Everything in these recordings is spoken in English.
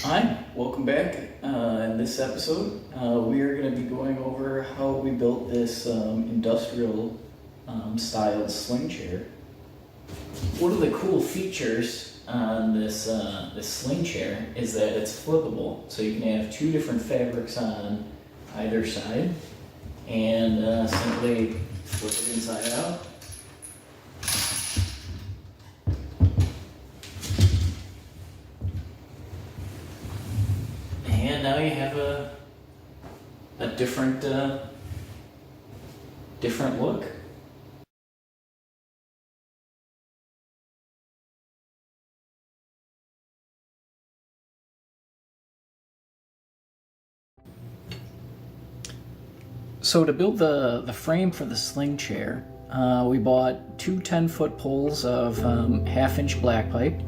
Hi, welcome back. In this episode, we are going to be going over how we built this industrial styled sling chair. One of the cool features on this sling chair is that it's flippable, so you can have two different fabrics on either side, and simply flip it inside out. And now you have a different look. So to build the frame for the sling chair, we bought two 10-foot poles of half-inch black pipe,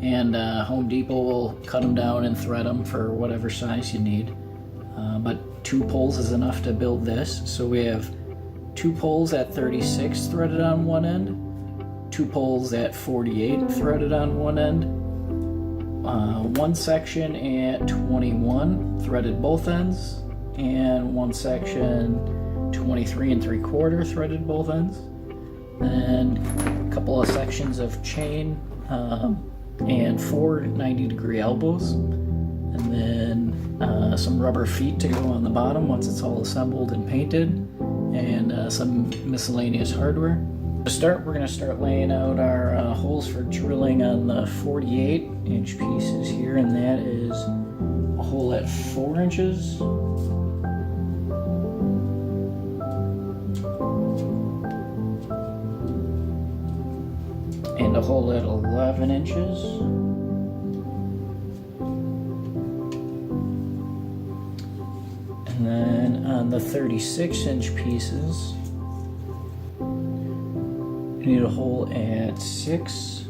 and Home Depot will cut them down and thread them for whatever size you need. But 2 poles is enough to build this. So we have 2 poles at 36 threaded on one end, 2 poles at 48 threaded on one end, one section at 21 threaded both ends, and one section 23 3/4 threaded both ends, and a couple of sections of chain and 4 90-degree elbows, and then some rubber feet to go on the bottom once it's all assembled and painted, and some miscellaneous hardware. To start, we're going to start laying out our holes for drilling on the 48-inch pieces here, and that is a hole at 4 inches, and a hole at 11 inches, and then on the 36-inch pieces you need a hole at 6,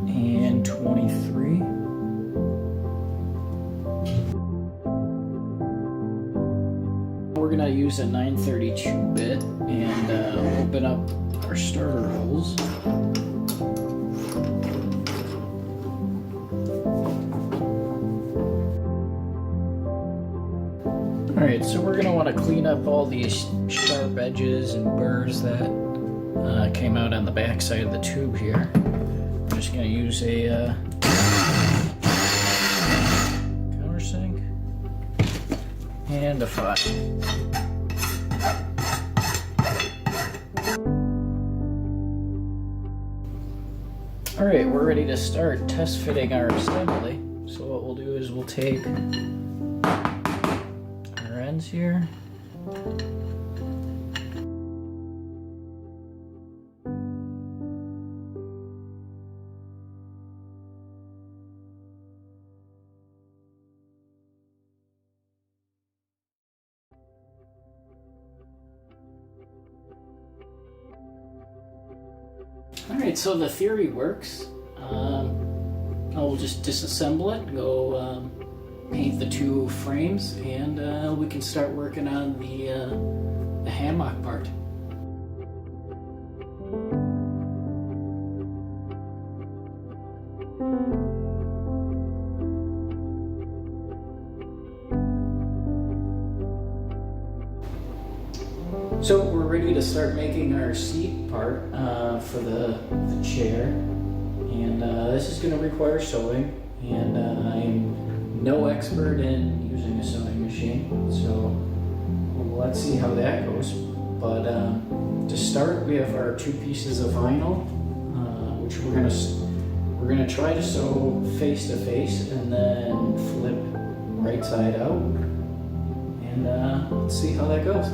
and 23. We're going to use a 932 bit and open up our starter holes. Alright, so we're going to want to clean up all these sharp edges and burrs that came out on the back side of the tube here. I'm just going to use a countersink and a file. Alright, we're ready to start test fitting our assembly. So what we'll do is we'll take our ends here, Alright, so the theory works. I'll just disassemble it, go paint the 2 frames, and we can start working on the hammock part. So we're ready to start making our seat part for the chair, and this is going to require sewing, and I'm no expert in using a sewing machine, so let's see how that goes. But to start, we have our 2 pieces of vinyl, which we're gonna try to sew face to face and then flip right side out, and let's see how that goes.